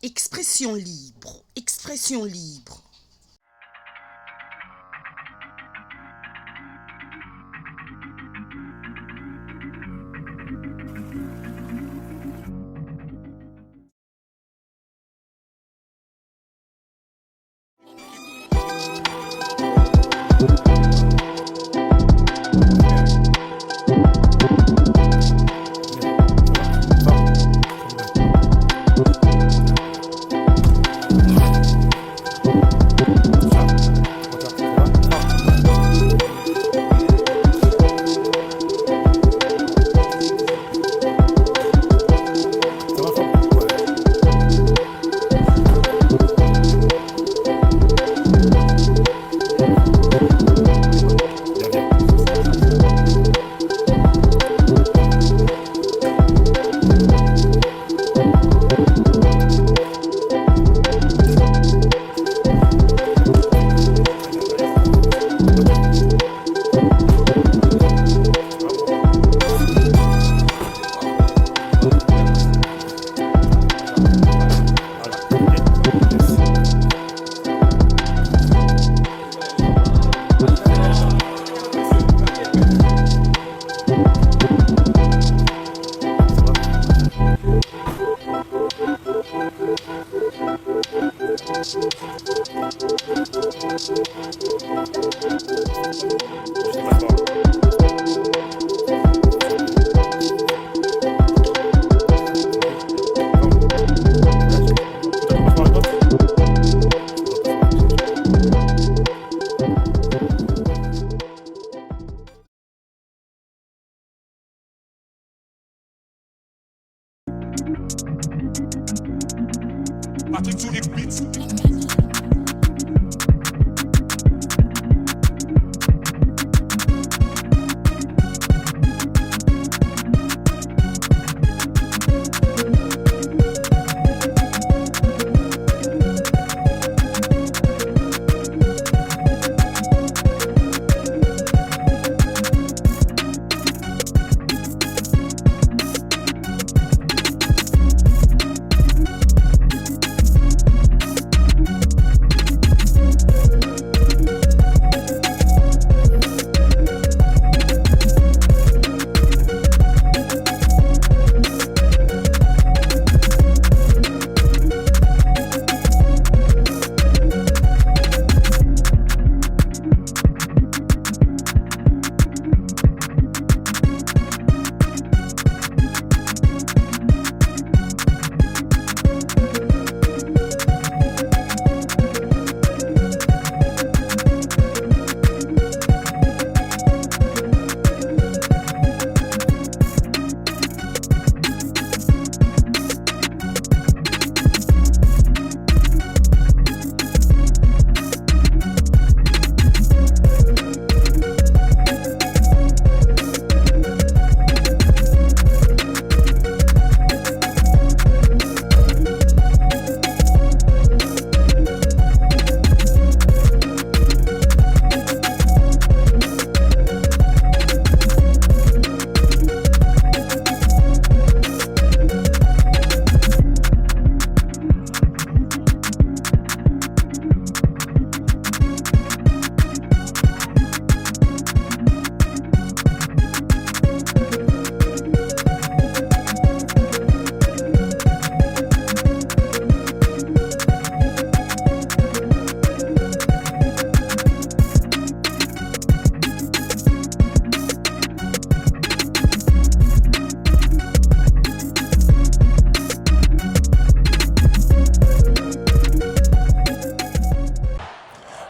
Expression libre, expression libre. Patrick sur les beats.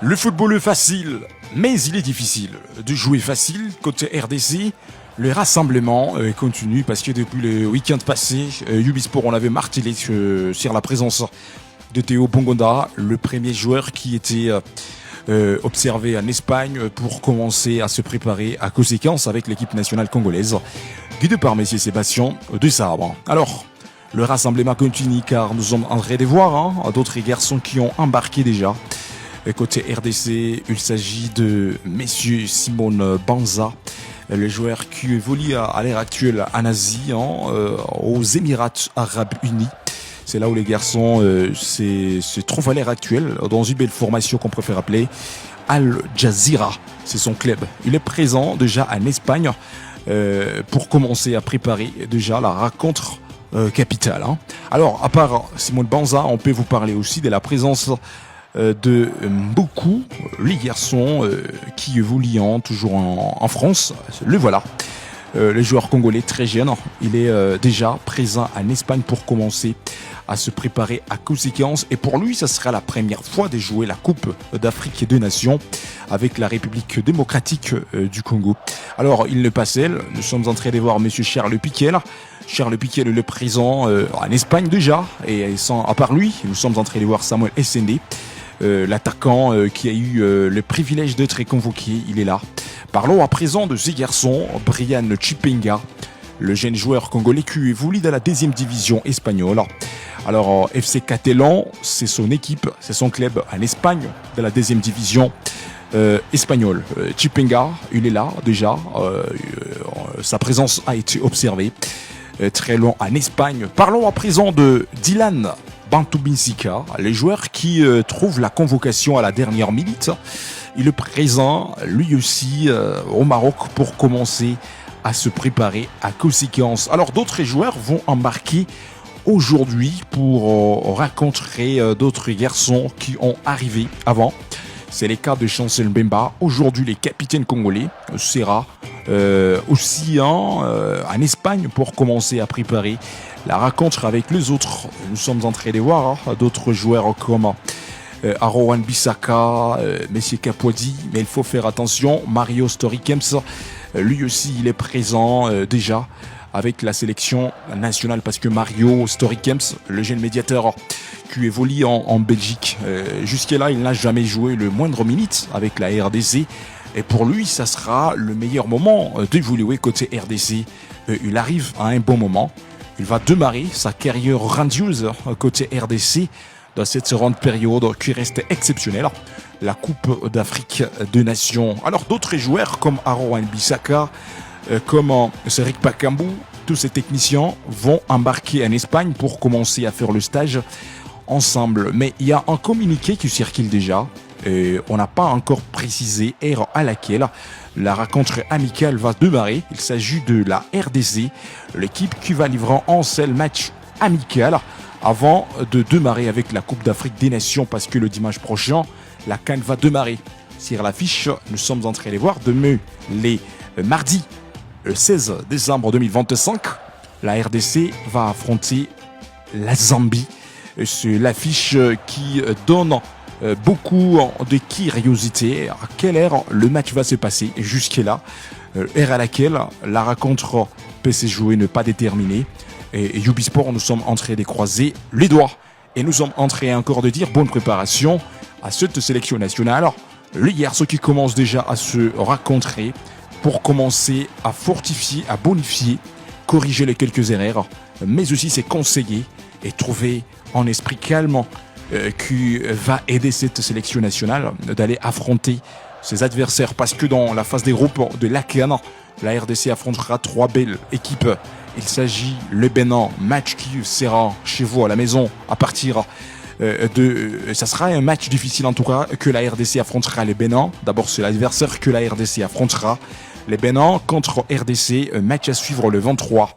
Le football est facile, mais il est difficile de jouer facile côté RDC. Le rassemblement continue parce que depuis le week-end passé, Ubisport on avait martelé sur la présence de Théo Bongonda, le premier joueur qui était observé en Espagne pour commencer à se préparer à conséquence avec l'équipe nationale congolaise, guidée par Messier Sébastien de Sabre. Alors, le rassemblement continue car nous sommes en train de voir d'autres garçons qui ont embarqué déjà. Côté RDC, il s'agit de Messieurs Simone Banza, le joueur qui évolue à l'heure actuelle en Asie, aux Émirats Arabes Unis. C'est là où les garçons se trouvent à l'heure actuelle dans une belle formation qu'on préfère appeler Al Jazeera. C'est son club. Il est présent déjà en Espagne pour commencer à préparer déjà la rencontre capitale. Hein. Alors, à part Simone Banza, on peut vous parler aussi de la présence de beaucoup les garçons qui évoluent toujours en France. Le voilà. Le joueur congolais très jeune, il est déjà présent en Espagne pour commencer à se préparer à conséquence. Et pour lui, ça sera la première fois de jouer la Coupe d'Afrique des Nations avec la République démocratique du Congo. Alors, il ne passe seul. Nous sommes en train de voir Monsieur Charles Piquel. Charles Piquel est le présent en Espagne déjà. Et à part lui, nous sommes en train de voir Samuel Essendé. L'attaquant qui a eu le privilège d'être convoqué, il est là. Parlons à présent de ce garçon, Brian Chipenga, le jeune joueur congolais qui évolue dans la deuxième division espagnole. Alors, FC Catalan, c'est son équipe, c'est son club en Espagne, de la deuxième division espagnole. Chipenga, il est là déjà, sa présence a été observée très loin en Espagne. Parlons à présent de Dylan Bantubinsika, les joueurs qui trouvent la convocation à la dernière minute. Il est présent, lui aussi, au Maroc pour commencer à se préparer à conséquence. Alors, d'autres joueurs vont embarquer aujourd'hui pour rencontrer d'autres garçons qui ont arrivé avant. C'est le cas de Chancel Mbemba. Aujourd'hui, les capitaines congolais sera aussi en Espagne pour commencer à préparer la rencontre avec les autres. Nous sommes en train de voir d'autres joueurs comme Arowan Bissaka, Messier Capodi, mais il faut faire attention. Mario Storikems, lui aussi, il est présent déjà avec la sélection nationale parce que Mario Storikems, le jeune médiateur qui évolue en Belgique, jusqu'à-là, il n'a jamais joué le moindre minute avec la RDC. Et pour lui, ça sera le meilleur moment d'évoluer côté RDC. Il arrive à un bon moment. Il va démarrer sa carrière grandiose côté RDC dans cette grande période qui reste exceptionnelle, la Coupe d'Afrique des Nations. Alors d'autres joueurs comme Arowan Bissaka, comme Cédric Bakambu, tous ces techniciens vont embarquer en Espagne pour commencer à faire le stage ensemble. Mais il y a un communiqué qui circule déjà. Et on n'a pas encore précisé l'heure à laquelle la rencontre amicale va démarrer. Il s'agit de la RDC, l'équipe qui va livrer un seul match amical avant de démarrer avec la Coupe d'Afrique des Nations parce que le dimanche prochain, la CAN va démarrer. Sur l'affiche, nous sommes en train de voir demain, les mardi, le 16 décembre 2025, la RDC va affronter la Zambie. C'est l'affiche qui donne beaucoup de curiosité à quelle heure le match va se passer. Et jusque-là, heure à laquelle la rencontre peut se jouer n'est pas déterminée. Et Ubisport, nous sommes en train de croiser les doigts. Et nous sommes en train encore de dire bonne préparation à cette sélection nationale. Les garçons qui commencent déjà à se rencontrer pour commencer à fortifier, à bonifier, corriger les quelques erreurs, mais aussi c'est conseiller et trouver un esprit calme qui va aider cette sélection nationale d'aller affronter ses adversaires. Parce que dans la phase des groupes de l'ACAN, la RDC affrontera 3 belles équipes. Il s'agit le Bénin, match qui sera chez vous à la maison à partir ça sera un match difficile en tout cas que la RDC affrontera les Bénin. D'abord c'est l'adversaire que la RDC affrontera. Les Bénin contre RDC, un match à suivre le 23.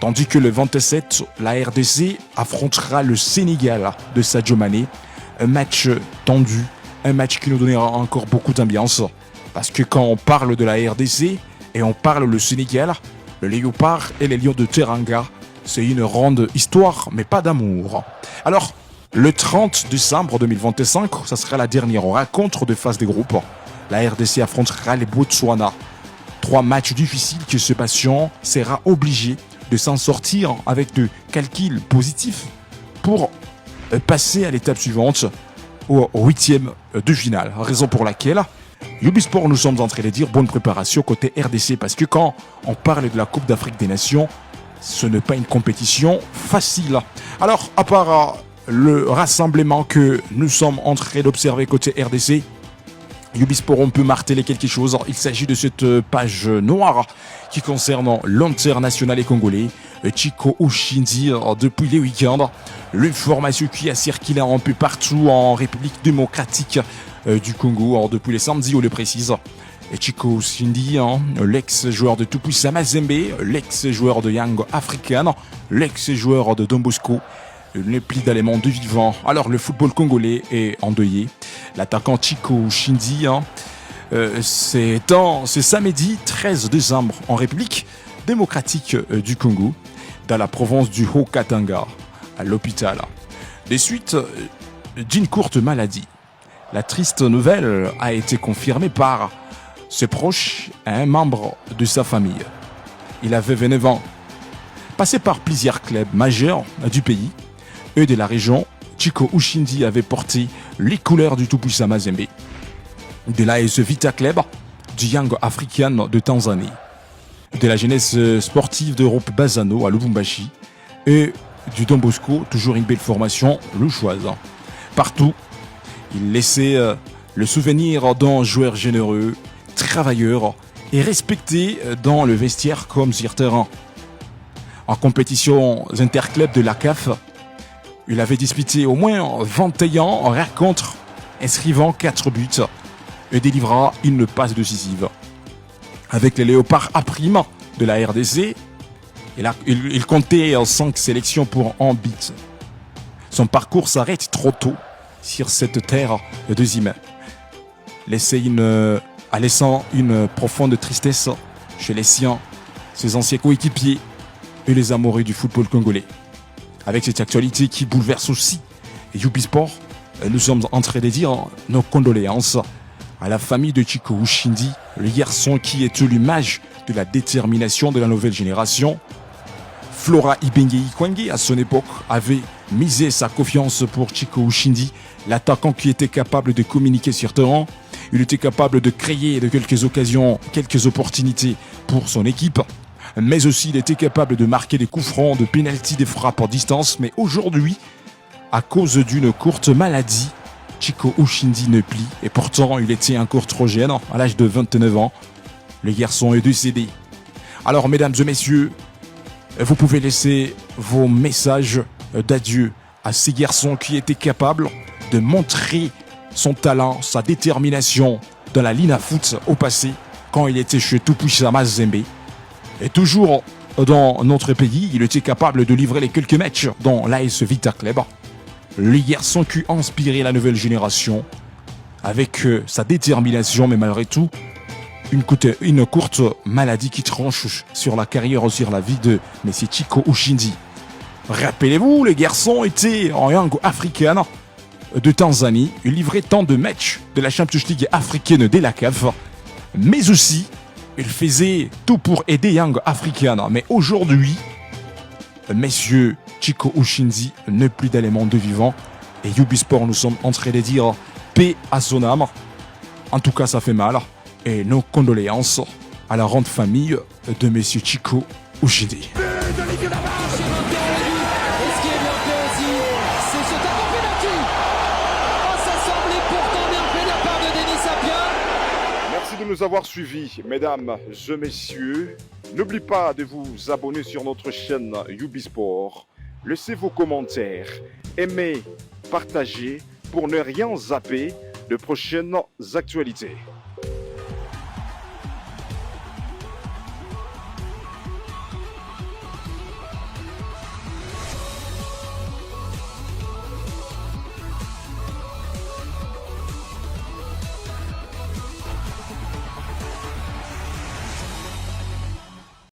Tandis que le 27, la RDC affrontera le Sénégal de Sadio Mané. Un match tendu, un match qui nous donnera encore beaucoup d'ambiance. Parce que quand on parle de la RDC et on parle le Sénégal, le Léopard et les Lions de Teranga, c'est une ronde histoire, mais pas d'amour. Alors, le 30 décembre 2025, ça sera la dernière rencontre de phase des groupes. La RDC affrontera les Botswana. 3 matchs difficiles que ce patient sera obligé de s'en sortir avec de calculs positifs pour passer à l'étape suivante, au 8e de finale. Raison pour laquelle Ubisport, nous sommes en train de dire bonne préparation côté RDC parce que quand on parle de la Coupe d'Afrique des Nations, ce n'est pas une compétition facile. Alors, à part le rassemblement que nous sommes en train d'observer côté RDC, Ubisport, on peut marteler quelque chose. Il s'agit de cette page noire qui concerne l'international congolais Chico Ushindi depuis les week-ends. L'information qui a circulé un peu partout en République démocratique du Congo depuis les samedis, on le précise. Chico Ushindi, l'ex-joueur de Tupuisa Mazembe, l'ex-joueur de Young African, l'ex-joueur de Don Bosco, le pli d'éléments de vivant. Alors le football congolais est endeuillé. L'attaquant Chico Ushindi, c'est samedi 13 décembre en République démocratique du Congo, dans la province du Haut-Katanga, à l'hôpital. Des suites d'une courte maladie. La triste nouvelle a été confirmée par ses proches et un membre de sa famille. Il avait 29 ans. Passé par plusieurs clubs majeurs du pays et de la région, Chico Ushindi avait porté les couleurs du Tupuisa Mazembe, de l'AS Vita Club, du Young African de Tanzanie, de la jeunesse sportive d'Europe Bazano à Lubumbashi et du Don Bosco, toujours une belle formation, le Choisin. Partout, il laissait le souvenir d'un joueur généreux, travailleur et respecté dans le vestiaire comme sur terrain. En compétition interclub de la CAF, il avait disputé au moins 21 rencontres, inscrivant 4 buts et délivra une passe décisive. Avec les Léopards A' de la RDC, il comptait 5 sélections pour un but. Son parcours s'arrête trop tôt sur cette terre de deuxième, laissant une profonde tristesse chez les siens, ses anciens coéquipiers et les amoureux du football congolais. Avec cette actualité qui bouleverse aussi Ubisport, nous sommes en train de dire nos condoléances à la famille de Chico Ushindi, le garçon qui est l'image de la détermination de la nouvelle génération. Flora Ibenge-Ikwenge, à son époque, avait misé sa confiance pour Chico Ushindi, l'attaquant qui était capable de communiquer sur terrain. Il était capable de créer de quelques occasions, quelques opportunités pour son équipe. Mais aussi, il était capable de marquer des coups francs, de pénalty, des frappes en distance. Mais aujourd'hui, à cause d'une courte maladie, Chico Ushindi ne plie. Et pourtant, il était encore trop jeune, à l'âge de 29 ans. Le garçon est décédé. Alors, mesdames et messieurs, vous pouvez laisser vos messages d'adieu à ces garçons qui étaient capables de montrer son talent, sa détermination dans la Lina Foot au passé, quand il était chez Tupuisa Mazembe. Et toujours dans notre pays, il était capable de livrer les quelques matchs dans l'AS Vita Club. Les garçons qui ont inspiré la nouvelle génération avec sa détermination, mais malgré tout, une courte maladie qui tranche sur la carrière, sur la vie de M. Chico Ushindi. Rappelez-vous, les garçons étaient en Young African de Tanzanie. Il livrait tant de matchs de la Champions League africaine de la CAF, mais aussi il faisait tout pour aider Young African. Mais aujourd'hui, messieurs, Chico Ushindi n'est plus d'éléments de vivant. Et Ubisport, nous sommes en train de dire paix à son âme. En tout cas, ça fait mal. Et nos condoléances à la grande famille de monsieur Chico Ushindi. De nous avoir suivis, mesdames et messieurs. N'oubliez pas de vous abonner sur notre chaîne Ubisport. Laissez vos commentaires, aimez, partagez pour ne rien zapper de prochaines actualités.